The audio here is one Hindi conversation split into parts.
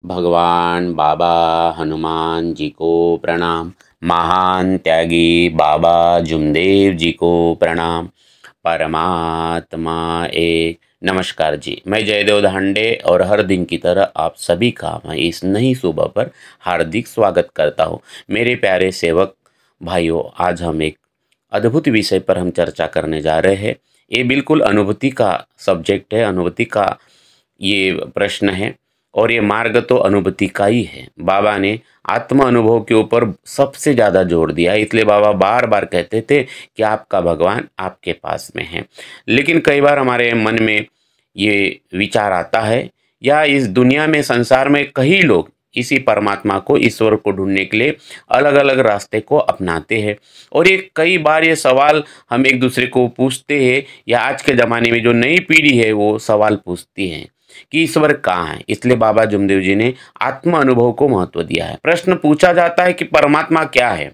भगवान बाबा हनुमान जी को प्रणाम। महान त्यागी बाबा जुमदेव जी को प्रणाम। परमात्मा एक। नमस्कार जी, मैं जयदेव धांडे और हर दिन की तरह आप सभी का मैं इस नई सुबह पर हार्दिक स्वागत करता हूँ। मेरे प्यारे सेवक भाइयों, आज हम एक अद्भुत विषय पर हम चर्चा करने जा रहे हैं। ये बिल्कुल अनुभूति का सब्जेक्ट है, अनुभूति का ये प्रश्न है और ये मार्ग तो अनुभूति का ही है। बाबा ने आत्म अनुभव के ऊपर सबसे ज़्यादा जोर दिया है, इसलिए बाबा बार बार कहते थे कि आपका भगवान आपके पास में है। लेकिन कई बार हमारे मन में ये विचार आता है, या इस दुनिया में, संसार में कई लोग इसी परमात्मा को, ईश्वर को ढूंढने के लिए अलग अलग रास्ते को अपनाते हैं। और ये कई बार ये सवाल हम एक दूसरे को पूछते हैं, या आज के ज़माने में जो नई पीढ़ी है वो सवाल पूछती है कि ईश्वर कहाँ है। इसलिए बाबा जुमदेव जी ने आत्म अनुभव को महत्व दिया है। प्रश्न पूछा जाता है कि परमात्मा क्या है,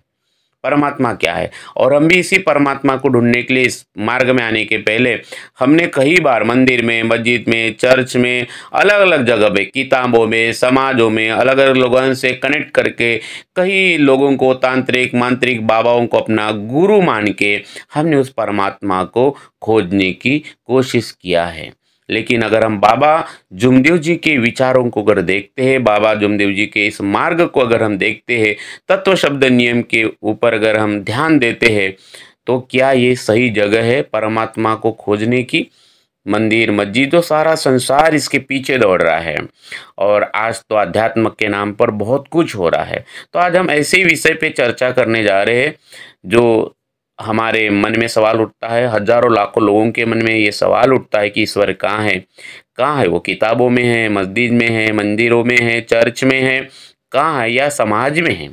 परमात्मा क्या है। और हम भी इसी परमात्मा को ढूंढने के लिए इस मार्ग में आने के पहले हमने कई बार मंदिर में, मस्जिद में, चर्च में, अलग अलग जगह पे, किताबों में, समाजों में, अलग अलग लोगों से कनेक्ट करके कई लोगों को, तांत्रिक मांत्रिक बाबाओं को अपना गुरु मान के हमने उस परमात्मा को खोजने की कोशिश किया है। लेकिन अगर हम बाबा जुमदेव जी के विचारों को अगर देखते हैं, बाबा जुमदेव जी के इस मार्ग को अगर हम देखते हैं, तत्व शब्द नियम के ऊपर अगर हम ध्यान देते हैं, तो क्या ये सही जगह है परमात्मा को खोजने की। मंदिर, मस्जिद, तो सारा संसार इसके पीछे दौड़ रहा है और आज तो अध्यात्म के नाम पर बहुत कुछ हो रहा है। तो आज हम ऐसे ही विषय पे चर्चा करने जा रहे हैं जो हमारे मन में सवाल उठता है। हजारों लाखों लोगों के मन में ये सवाल उठता है कि ईश्वर कहाँ है। कहाँ है वो? किताबों में है, मस्जिद में है, मंदिरों में है, चर्च में है, कहाँ है, या समाज में है।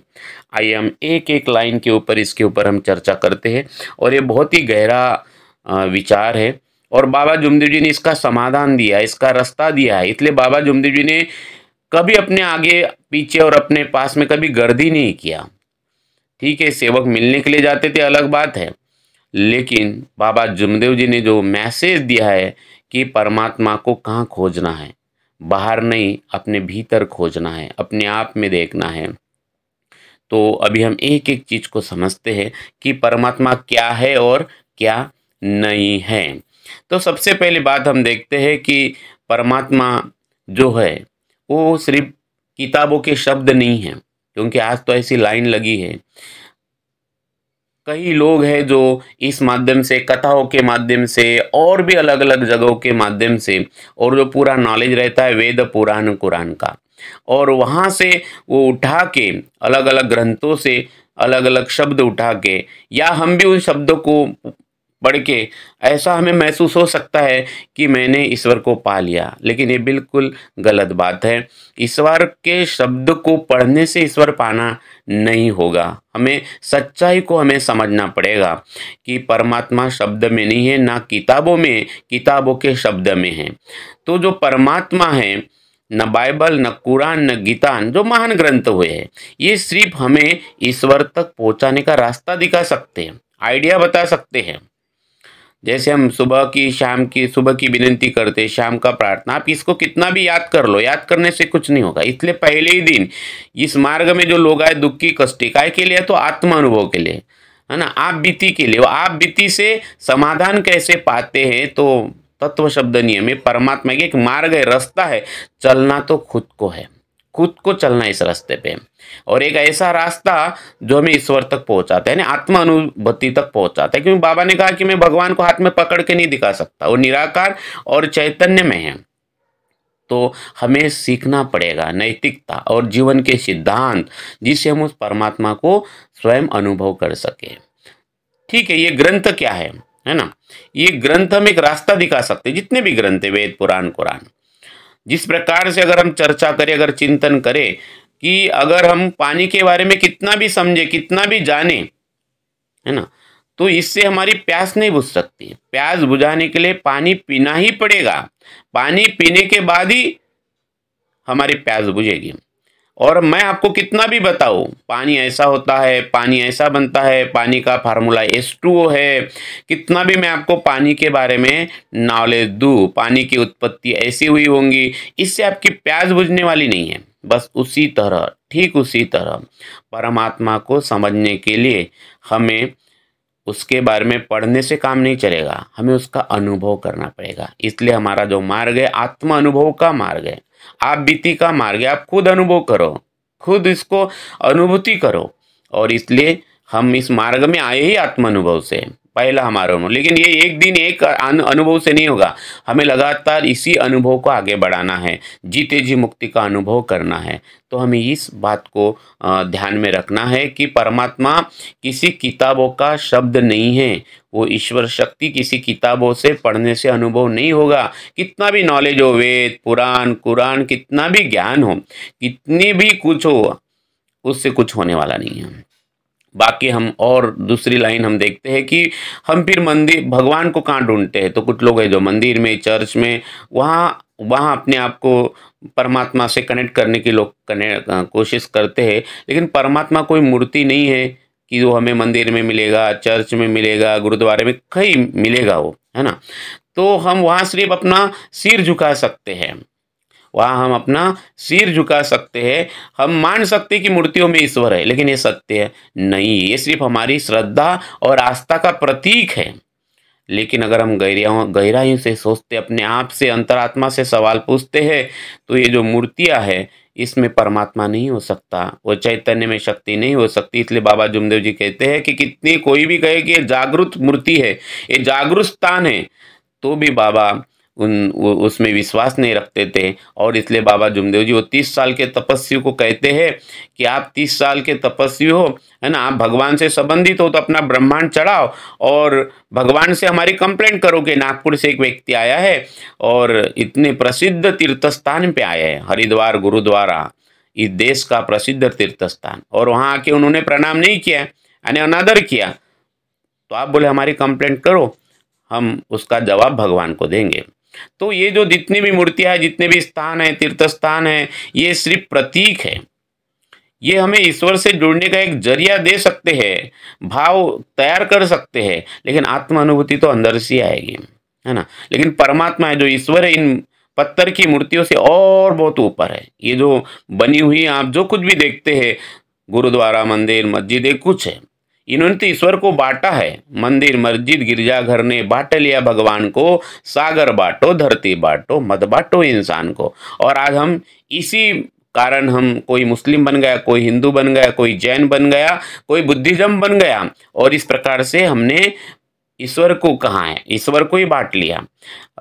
आइए हम एक एक लाइन के ऊपर, इसके ऊपर हम चर्चा करते हैं। और ये बहुत ही गहरा विचार है और बाबा जुमदेव जी ने इसका समाधान दिया, इसका रास्ता दिया है। इसलिए बाबा जुमदेव जी ने कभी अपने आगे पीछे और अपने पास में कभी गर्दी नहीं किया। ठीक है, सेवक मिलने के लिए जाते थे, अलग बात है, लेकिन बाबा जुमदेव जी ने जो मैसेज दिया है कि परमात्मा को कहाँ खोजना है, बाहर नहीं, अपने भीतर खोजना है, अपने आप में देखना है। तो अभी हम एक एक चीज को समझते हैं कि परमात्मा क्या है और क्या नहीं है। तो सबसे पहली बात हम देखते हैं कि परमात्मा जो है वो सिर्फ किताबों के शब्द नहीं है, क्योंकि आज तो ऐसी लाइन लगी है। कई लोग हैं जो इस माध्यम से, कथाओं के माध्यम से और भी अलग अलग जगहों के माध्यम से, और जो पूरा नॉलेज रहता है वेद पुराण कुरान का, और वहाँ से वो उठा के अलग अलग ग्रंथों से अलग अलग शब्द उठा के, या हम भी उन शब्दों को पढ़ के ऐसा हमें महसूस हो सकता है कि मैंने ईश्वर को पा लिया, लेकिन ये बिल्कुल गलत बात है। ईश्वर के शब्द को पढ़ने से ईश्वर पाना नहीं होगा। हमें सच्चाई को हमें समझना पड़ेगा कि परमात्मा शब्द में नहीं है, ना किताबों में, किताबों के शब्द में है। तो जो परमात्मा है, न बाइबल, न कुरान, न गीता, जो महान ग्रंथ हुए हैं, ये सिर्फ हमें ईश्वर तक पहुंचाने का रास्ता दिखा सकते हैं, आइडिया बता सकते हैं। जैसे हम सुबह की, शाम की, सुबह की विनती करते, शाम का प्रार्थना, आप इसको कितना भी याद कर लो, याद करने से कुछ नहीं होगा। इसलिए पहले ही दिन इस मार्ग में जो लोग आए, दुखी कष्टी, काय के लिए? तो आत्म अनुभव के लिए, है ना, आप बीती के लिए। वो आप बीती से समाधान कैसे पाते हैं? तो तत्व शब्द नियम में परमात्मा की एक मार्ग है, रास्ता है। चलना तो खुद को है, खुद को चलना इस रास्ते पे, और एक ऐसा रास्ता जो हमें ईश्वर तक पहुंचाता है, यानी आत्म अनुभूति तक पहुंचाता है। क्योंकि बाबा ने कहा कि मैं भगवान को हाथ में पकड़ के नहीं दिखा सकता, वो निराकार और चैतन्य में है। तो हमें सीखना पड़ेगा नैतिकता और जीवन के सिद्धांत, जिससे हम उस परमात्मा को स्वयं अनुभव कर सके। ठीक है, ये ग्रंथ क्या है ना, ये ग्रंथ हम एक रास्ता दिखा सकते हैं। जितने भी ग्रंथ है, वेद पुराण कुरान, जिस प्रकार से अगर हम चर्चा करें, अगर चिंतन करें कि अगर हम पानी के बारे में कितना भी समझे, कितना भी जाने, है ना, तो इससे हमारी प्यास नहीं बुझ सकती। प्यास बुझाने के लिए पानी पीना ही पड़ेगा। पानी पीने के बाद ही हमारी प्यास बुझेगी। और मैं आपको कितना भी बताऊं, पानी ऐसा होता है, पानी ऐसा बनता है, पानी का फार्मूला H2O है, कितना भी मैं आपको पानी के बारे में नॉलेज दूं, पानी की उत्पत्ति ऐसी हुई होंगी, इससे आपकी प्यास बुझने वाली नहीं है। बस उसी तरह, ठीक उसी तरह परमात्मा को समझने के लिए हमें उसके बारे में पढ़ने से काम नहीं चलेगा, हमें उसका अनुभव करना पड़ेगा। इसलिए हमारा जो मार्ग है आत्म अनुभव का मार्ग है, आप बीती का मार्ग है। आप खुद अनुभव करो, खुद इसको अनुभूति करो। और इसलिए हम इस मार्ग में आए ही आत्म अनुभव से, पहला हमारा अनुभव। लेकिन ये एक दिन एक अनुभव से नहीं होगा, हमें लगातार इसी अनुभव को आगे बढ़ाना है, जीते जी मुक्ति का अनुभव करना है। तो हमें इस बात को ध्यान में रखना है कि परमात्मा किसी किताबों का शब्द नहीं है, वो ईश्वर शक्ति किसी किताबों से पढ़ने से अनुभव नहीं होगा। कितना भी नॉलेज हो, वेद पुराण कुरान, कितना भी ज्ञान हो, कितनी भी कुछ हो, उससे कुछ होने वाला नहीं है। बाकी हम और दूसरी लाइन हम देखते हैं कि हम फिर मंदिर भगवान को कहाँ ढूंढते हैं। तो कुछ लोग हैं जो मंदिर में, चर्च में, वहाँ वहाँ अपने आप को परमात्मा से कनेक्ट करने की लोग कोशिश करते हैं। लेकिन परमात्मा कोई मूर्ति नहीं है कि वो हमें मंदिर में मिलेगा, चर्च में मिलेगा, गुरुद्वारे में कहीं मिलेगा वो, है ना। तो हम वहाँ सिर्फ अपना सिर झुका सकते हैं, वहाँ हम अपना सिर झुका सकते हैं। हम मान सकते हैं कि मूर्तियों में ईश्वर है, लेकिन ये सत्य है नहीं, ये सिर्फ हमारी श्रद्धा और आस्था का प्रतीक है। लेकिन अगर हम गहराइयों से सोचते, अपने आप से, अंतरात्मा से सवाल पूछते हैं, तो ये जो मूर्तियाँ है, इसमें परमात्मा नहीं हो सकता, वो चैतन्य में शक्ति नहीं हो सकती। इसलिए बाबा जुमदेव जी कहते हैं कि कितनी कोई भी कहे कि ये जागृत मूर्ति है, ये जागृत स्थान है, तो भी बाबा उसमें विश्वास नहीं रखते थे। और इसलिए बाबा जुमदेव जी वो 30 साल के तपस्वी को कहते हैं कि आप 30 साल के तपस्वी हो, है ना, आप भगवान से संबंधित हो, तो अपना ब्रह्मांड चढ़ाओ और भगवान से हमारी कंप्लेंट करो कि नागपुर से एक व्यक्ति आया है और इतने प्रसिद्ध तीर्थ स्थान पे आया है, हरिद्वार गुरुद्वारा, इस देश का प्रसिद्ध तीर्थ स्थान, और वहाँ आके उन्होंने प्रणाम नहीं किया यानी अनादर किया। तो आप बोले हमारी कंप्लेंट करो, हम उसका जवाब भगवान को देंगे। तो ये जो जितनी भी मूर्तियां हैं, जितने भी स्थान हैं, तीर्थ स्थान हैं, ये सिर्फ प्रतीक है। ये हमें ईश्वर से जुड़ने का एक जरिया दे सकते हैं, भाव तैयार कर सकते हैं, लेकिन आत्म अनुभूति तो अंदर से आएगी, है ना। लेकिन परमात्मा है जो ईश्वर है, इन पत्थर की मूर्तियों से और बहुत ऊपर है। ये जो बनी हुई आप जो कुछ भी देखते हैं, गुरुद्वारा, मंदिर, मस्जिद, ये कुछ है, इन्होंने तो ईश्वर को बांटा है। मंदिर, मस्जिद, गिरजाघर ने बांट लिया भगवान को, सागर बांटो, धरती बांटो, मत बांटो इंसान को। और आज हम इसी कारण हम, कोई मुस्लिम बन गया, कोई हिंदू बन गया, कोई जैन बन गया, कोई बुद्धिज्म बन गया, और इस प्रकार से हमने ईश्वर को, कहाँ है, ईश्वर को ही बांट लिया।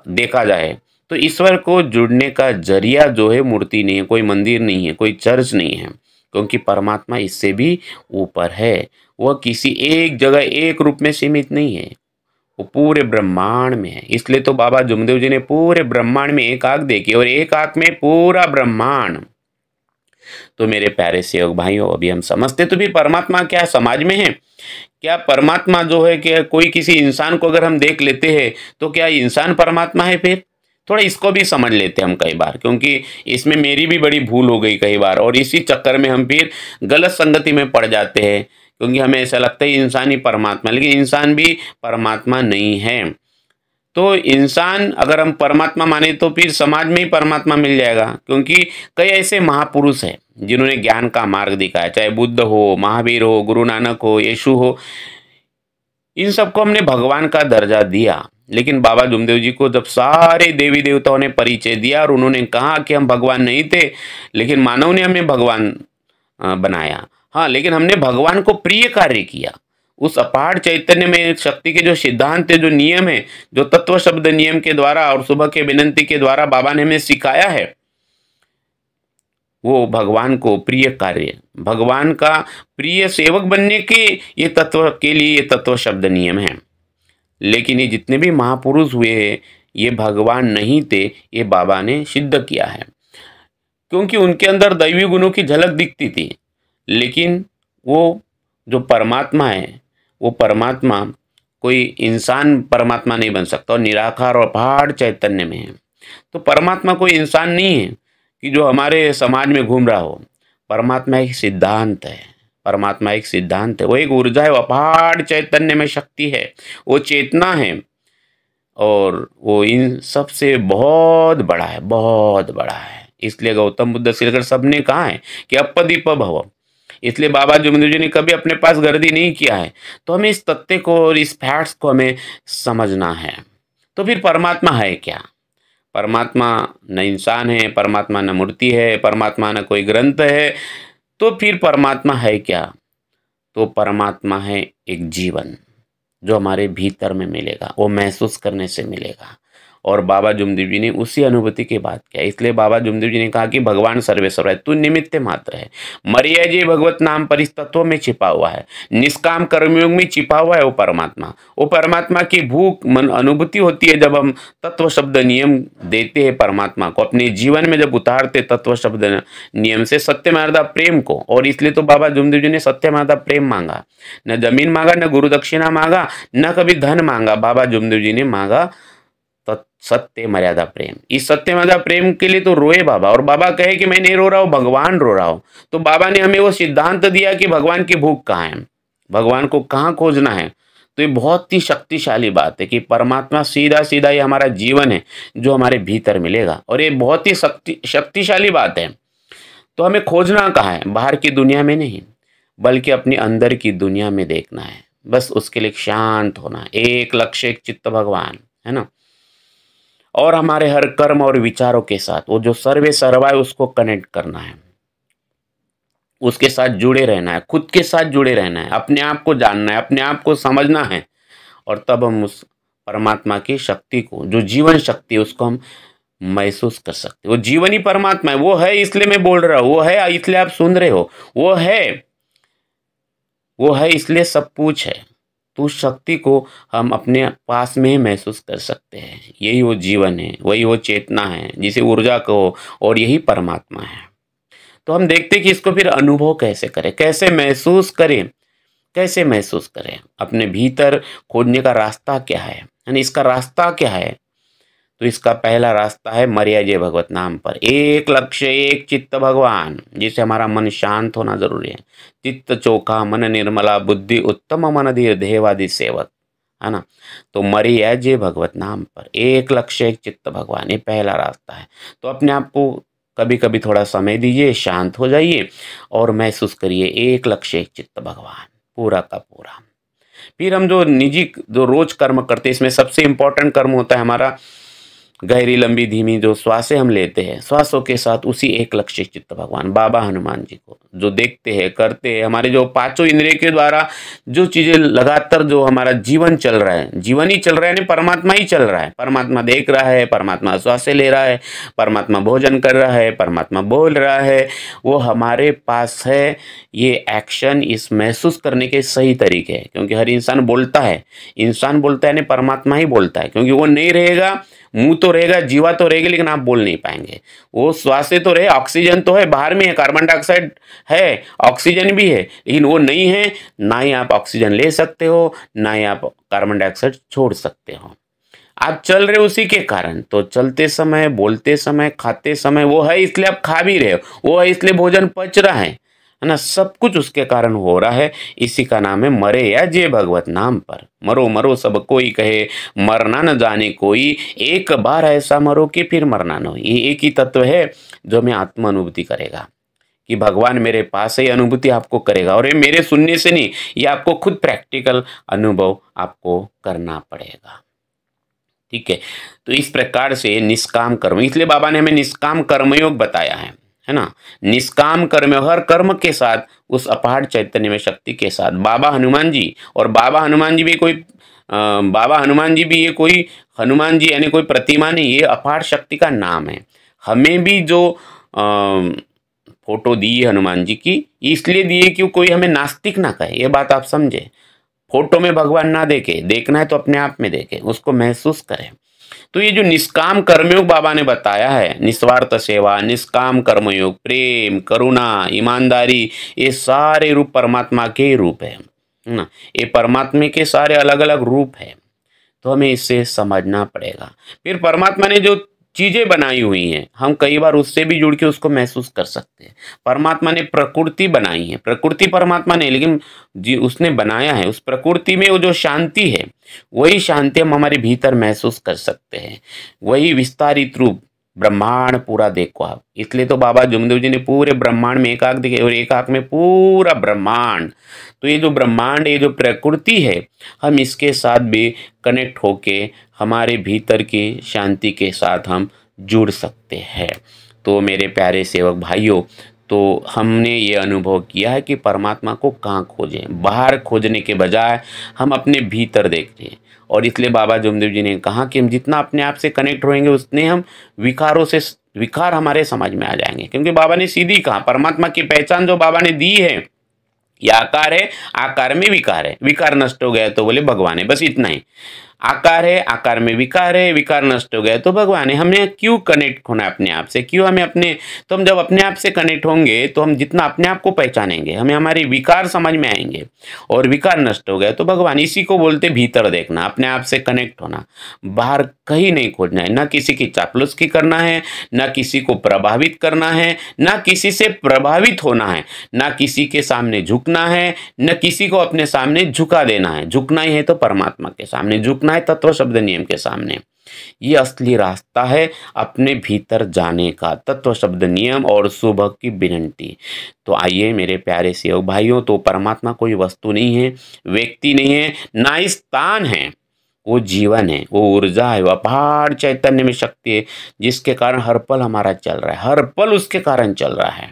देखा जाए तो ईश्वर को जुड़ने का जरिया जो है मूर्ति नहीं है, कोई मंदिर नहीं है, कोई चर्च नहीं है, क्योंकि परमात्मा इससे भी ऊपर है। वह किसी एक जगह, एक रूप में सीमित नहीं है, वो पूरे ब्रह्मांड में है। इसलिए तो बाबा जुमदेव जी ने पूरे ब्रह्मांड में एक आंख देखी, और एक आंख में पूरा ब्रह्मांड। तो मेरे प्यारे सेवक भाइयों, अभी हम समझते तो भी परमात्मा क्या समाज में है, क्या परमात्मा जो है, कि कोई किसी इंसान को अगर हम देख लेते हैं तो क्या इंसान परमात्मा है? फिर थोड़ा इसको भी समझ लेते हैं हम कई बार, क्योंकि इसमें मेरी भी बड़ी भूल हो गई कई बार, और इसी चक्कर में हम फिर गलत संगति में पड़ जाते हैं, क्योंकि हमें ऐसा लगता है इंसान ही परमात्मा, लेकिन इंसान भी परमात्मा नहीं है। तो इंसान अगर हम परमात्मा माने तो फिर समाज में ही परमात्मा मिल जाएगा, क्योंकि कई ऐसे महापुरुष हैं जिन्होंने ज्ञान का मार्ग दिखाया, चाहे बुद्ध हो, महावीर हो, गुरु नानक हो, यीशु हो, इन सबको हमने भगवान का दर्जा दिया। लेकिन बाबा जुमदेव जी को जब सारे देवी देवताओं ने परिचय दिया और उन्होंने कहा कि हम भगवान नहीं थे, लेकिन मानव ने हमें भगवान बनाया, हाँ, लेकिन हमने भगवान को प्रिय कार्य किया। उस अपार चैतन्य में शक्ति के जो सिद्धांत है, जो नियम है, जो तत्व शब्द नियम के द्वारा और सुबह के विनंती के द्वारा बाबा ने हमें सिखाया है, वो भगवान को प्रिय कार्य, भगवान का प्रिय सेवक बनने के ये तत्व के लिए ये तत्व शब्द नियम है। लेकिन ये जितने भी महापुरुष हुए हैं, ये भगवान नहीं थे, ये बाबा ने सिद्ध किया है, क्योंकि उनके अंदर दैवी गुणों की झलक दिखती थी। लेकिन वो जो परमात्मा है, वो परमात्मा, कोई इंसान परमात्मा नहीं बन सकता, और निराकार और अपार चैतन्य में है। तो परमात्मा कोई इंसान नहीं है कि जो हमारे समाज में घूम रहा हो। परमात्मा एक सिद्धांत है, परमात्मा एक सिद्धांत है, वो एक ऊर्जा है, वो अपार चैतन्य में शक्ति है, वो चेतना है, और वो इन सब से बहुत बड़ा है, बहुत बड़ा है। इसलिए गौतम बुद्ध से लेकर सबने कहा है कि अपदीप भव। इसलिए बाबा जुमदेव जी ने कभी अपने पास गर्दी नहीं किया है। तो हमें इस तथ्य को और इस फैक्ट्स को हमें समझना है। तो फिर परमात्मा है क्या? परमात्मा न इंसान है, परमात्मा न मूर्ति है, परमात्मा न कोई ग्रंथ है। तो फिर परमात्मा है क्या? तो परमात्मा है एक जीवन जो हमारे भीतर में मिलेगा, वो महसूस करने से मिलेगा। और बाबा जुमदेव जी ने उसी अनुभूति की बात किया। इसलिए बाबा जुमदेव जी ने कहा कि भगवान सर्वेश्वर है, तू निमित्त मात्र है। मरिया जी भगवत नाम पर इस तत्व में छिपा हुआ है, निष्काम कर्मयोग में छिपा हुआ है वो परमात्मा। वो परमात्मा की भूख मन अनुभूति होती है जब हम तत्व शब्द नियम देते हैं परमात्मा को, अपने जीवन में जब उतारते तत्व शब्द नियम से सत्यमार्धा प्रेम को। और इसलिए तो बाबा जुमदेव जी ने सत्यमार्धा प्रेम मांगा, न जमीन मांगा, न गुरु दक्षिणा मांगा, न कभी धन मांगा। बाबा जुमदेव जी ने मांगा सत्य मर्यादा प्रेम। इस सत्य मर्यादा प्रेम के लिए तो रोए बाबा, और बाबा कहे कि मैं नहीं रो रहा हूं, भगवान रो रहा हूं। तो बाबा ने हमें वो सिद्धांत दिया कि भगवान की भूख कहाँ है, भगवान को कहाँ खोजना है। तो ये बहुत ही शक्तिशाली बात है कि परमात्मा सीधा सीधा ये हमारा जीवन है जो हमारे भीतर मिलेगा, और ये बहुत ही शक्तिशाली बात है। तो हमें खोजना कहाँ है? बाहर की दुनिया में नहीं, बल्कि अपने अंदर की दुनिया में देखना है। बस उसके लिए शांत होना, एक लक्ष्य एक चित्त भगवान, है ना। और हमारे हर कर्म और विचारों के साथ वो जो सर्वे सर्वा है उसको कनेक्ट करना है, उसके साथ जुड़े रहना है, खुद के साथ जुड़े रहना है, अपने आप को जानना है, अपने आप को समझना है। और तब हम उस परमात्मा की शक्ति को, जो जीवन शक्ति है, उसको हम महसूस कर सकते। वो जीवन ही परमात्मा है, वो है इसलिए मैं बोल रहा हूँ, वो है इसलिए आप सुन रहे हो, वो है इसलिए सब कुछ है। तो उस शक्ति को हम अपने पास में ही महसूस कर सकते हैं। यही वो जीवन है, वही वो चेतना है जिसे ऊर्जा कहो, और यही परमात्मा है। तो हम देखते हैं कि इसको फिर अनुभव कैसे करें, कैसे महसूस करें, कैसे महसूस करें। अपने भीतर खोजने का रास्ता क्या है, यानी इसका रास्ता क्या है? तो इसका पहला रास्ता है मर्या जय भगवत नाम पर, एक लक्ष्य एक चित्त भगवान, जिससे हमारा मन शांत होना जरूरी है। चित्त चोखा, मन निर्मला, बुद्धि उत्तम, मन धीर, देहवादी सेवक, है ना। तो मर्या जय भगवत नाम पर, एक लक्ष्य एक चित्त भगवान, ये पहला रास्ता है। तो अपने आप को कभी कभी थोड़ा समय दीजिए, शांत हो जाइए और महसूस करिए एक लक्ष्य एक चित्त भगवान, पूरा का पूरा। फिर हम जो निजी जो रोज कर्म करते हैं, इसमें सबसे इंपॉर्टेंट कर्म होता है हमारा गहरी लंबी धीमी जो श्वासें हम लेते हैं, श्वासों के साथ उसी एक लक्ष्य चित्त भगवान बाबा हनुमान जी को जो देखते हैं, करते हैं। हमारे जो पांचों इंद्रिय के द्वारा जो चीजें लगातार जो हमारा जीवन चल रहा है, जीवन ही चल रहा है, नहीं परमात्मा ही चल रहा है। परमात्मा देख रहा है, परमात्मा श्वासें ले रहा है, परमात्मा भोजन कर रहा है, परमात्मा बोल रहा है, वो हमारे पास है। ये एक्शन, इस महसूस करने के सही तरीके हैं, क्योंकि हर इंसान बोलता है, यानी परमात्मा ही बोलता है, क्योंकि वो नहीं रहेगा, मुंह तो रहेगा, जीवा तो रहेगी, लेकिन आप बोल नहीं पाएंगे। वो श्वास तो रहे, ऑक्सीजन तो है, बाहर में है, कार्बन डाइऑक्साइड है, ऑक्सीजन भी है, लेकिन वो नहीं है। ना ही आप ऑक्सीजन ले सकते हो, ना ही आप कार्बन डाइऑक्साइड छोड़ सकते हो। आप चल रहे हो उसी के कारण। तो चलते समय, बोलते समय, खाते समय, वो है इसलिए आप खा भी रहे हो, वो है इसलिए भोजन पच रहा है ना। सब कुछ उसके कारण हो रहा है। इसी का नाम है मरे या जे भगवत नाम पर। मरो मरो सब कोई कहे, मरना न जाने कोई, एक बार ऐसा मरो कि फिर मरना न हो। ये एक ही तत्व है जो हमें आत्म अनुभूति करेगा कि भगवान मेरे पास है, अनुभूति आपको करेगा। और ये मेरे सुनने से नहीं, ये आपको खुद प्रैक्टिकल अनुभव आपको करना पड़ेगा। ठीक है। तो इस प्रकार से निष्काम कर्म, इसलिए बाबा ने हमें निष्काम कर्मयोग बताया है ना। निष्काम कर्म, हर कर्म के साथ उस अपार चैतन्य में शक्ति के साथ बाबा हनुमान जी, और बाबा हनुमान जी भी कोई बाबा हनुमान जी भी ये कोई हनुमान जी यानी कोई प्रतिमा नहीं, ये अपार शक्ति का नाम है। हमें भी जो फोटो दी है हनुमान जी की, इसलिए दी है कि कोई हमें नास्तिक ना कहे, ये बात आप समझे। फोटो में भगवान ना देखे, देखना है तो अपने आप में देखे, उसको महसूस करें। तो ये जो निष्काम कर्मयोग बाबा ने बताया है, निस्वार्थ सेवा, निष्काम कर्मयोग, प्रेम, करुणा, ईमानदारी, ये सारे रूप परमात्मा के रूप है ना। ये परमात्मा के सारे अलग अलग रूप है। तो हमें इसे समझना पड़ेगा। फिर परमात्मा ने जो चीजें बनाई हुई हैं, हम कई बार उससे भी जुड़ के उसको महसूस कर सकते हैं। परमात्मा ने प्रकृति बनाई है, प्रकृति परमात्मा ने, लेकिन जी उसने बनाया है। उस प्रकृति में वो जो शांति है, वही शांति हम हमारे भीतर महसूस कर सकते हैं। वही विस्तारित रूप ब्रह्मांड पूरा देखो आप। इसलिए तो बाबा जुमदेव जी ने पूरे ब्रह्मांड में एक आंख दिखे और एक आंख में पूरा ब्रह्मांड। तो ये जो ब्रह्मांड, ये जो प्रकृति है, हम इसके साथ भी कनेक्ट होके हमारे भीतर की शांति के साथ हम जुड़ सकते हैं। तो मेरे प्यारे सेवक भाइयों, तो हमने ये अनुभव किया है कि परमात्मा को कहाँ खोजें। बाहर खोजने के बजाय हम अपने भीतर देखें। और इसलिए बाबा जुमदेव जी ने कहा कि हम जितना अपने आप से कनेक्ट रहेंगे उतने हम विकार हमारे समझ में आ जाएंगे। क्योंकि बाबा ने सीधी कहा, परमात्मा की पहचान जो बाबा ने दी है, यह आकार है, आकार में विकार है, विकार नष्ट हो गया तो बोले भगवान है, बस इतना ही। आकार है, आकार में विकार है, विकार नष्ट हो गया तो भगवान है। हमें क्यों कनेक्ट होना है अपने आप से, क्यों हमें अपने, तो हम जब अपने आप से कनेक्ट होंगे तो हम जितना अपने आप को पहचानेंगे, हमें हमारे विकार समझ में आएंगे और विकार नष्ट हो गया तो भगवान। इसी को बोलते भीतर देखना, अपने आप से कनेक्ट होना, बाहर कहीं नहीं खोजना है। ना किसी की चापलूसी करना है, ना किसी को प्रभावित करना है, ना किसी से प्रभावित होना है, ना किसी के सामने झुकना है, न किसी को अपने सामने झुका देना है। झुकना ही है तो परमात्मा के सामने झुकना है, तत्व शब्द नियम के सामने। ये असली रास्ता है अपने भीतर जाने का, तत्व शब्द नियम और सुबह की विनंती। तो आइए मेरे प्यारे सेवक भाइयों, तो परमात्मा कोई वस्तु नहीं है, व्यक्ति नहीं है, ना ही स्थान है, वो जीवन है, वो ऊर्जा है, वो अपार चैतन्य में शक्ति है, जिसके कारण हर पल हमारा चल रहा है, हर पल उसके कारण चल रहा है।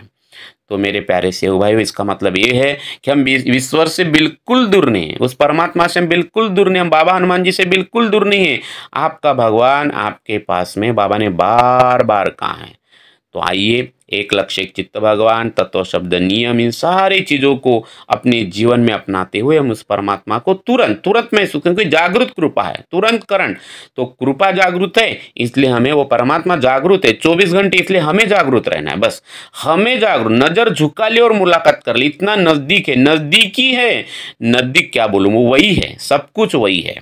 तो मेरे प्यारे सेवक भाइयों, इसका मतलब ये है कि हम ईश्वर से बिल्कुल दूर नहीं है, उस परमात्मा से हम बिल्कुल दूर नहीं, हम बाबा हनुमान जी से बिल्कुल दूर नहीं है। आपका भगवान आपके पास में, बाबा ने बार बार कहा है। तो आइए, एक लक्ष्य, एक चित्त भगवान, तत्व शब्द नियम, इन सारी चीज़ों को अपने जीवन में अपनाते हुए हम उस परमात्मा को तुरंत तुरंत महसूस, क्योंकि जागृत कृपा है, तुरंत करण, तो कृपा जागृत है, इसलिए हमें वो परमात्मा जागृत है 24 घंटे, इसलिए हमें जागृत रहना है। बस हमें जागरूक, नजर झुका ले और मुलाकात कर ली, इतना नजदीक है, नजदीकी है, नजदीक क्या बोलूँ, वो वही है, सब कुछ वही है,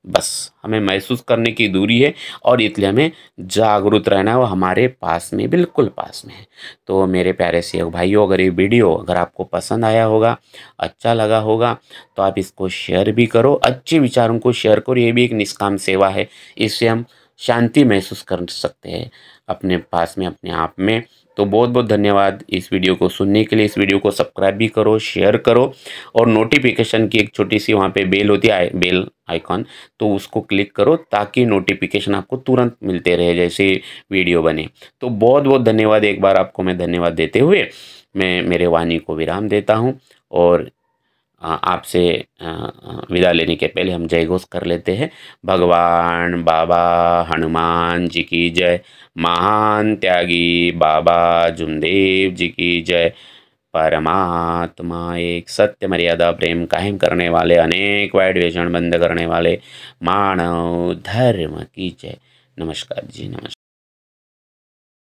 बस हमें महसूस करने की दूरी है और इसलिए हमें जागरूक रहना है, वो हमारे पास में, बिल्कुल पास में है। तो मेरे प्यारे सेवक भाइयों, अगर ये वीडियो अगर आपको पसंद आया होगा, अच्छा लगा होगा, तो आप इसको शेयर भी करो, अच्छे विचारों को शेयर करो। ये भी एक निष्काम सेवा है, इससे हम शांति महसूस कर सकते हैं अपने पास में, अपने आप में। तो बहुत बहुत धन्यवाद इस वीडियो को सुनने के लिए। इस वीडियो को सब्सक्राइब भी करो, शेयर करो और नोटिफिकेशन की एक छोटी सी वहाँ पे बेल होती है, बेल आइकॉन, तो उसको क्लिक करो ताकि नोटिफिकेशन आपको तुरंत मिलते रहे जैसे वीडियो बने। तो बहुत बहुत धन्यवाद, एक बार आपको मैं धन्यवाद देते हुए मैं मेरे वाणी को विराम देता हूँ। और आपसे विदा लेने के पहले हम जय घोष कर लेते हैं। भगवान बाबा हनुमान जी की जय, महान त्यागी बाबा जुमदेव जी की जय। परमात्मा एक, सत्य मर्यादा प्रेम कायम करने वाले, अनेक वैर व्यसन बंद करने वाले मानव धर्म की जय। नमस्कार जी, नमस्कार।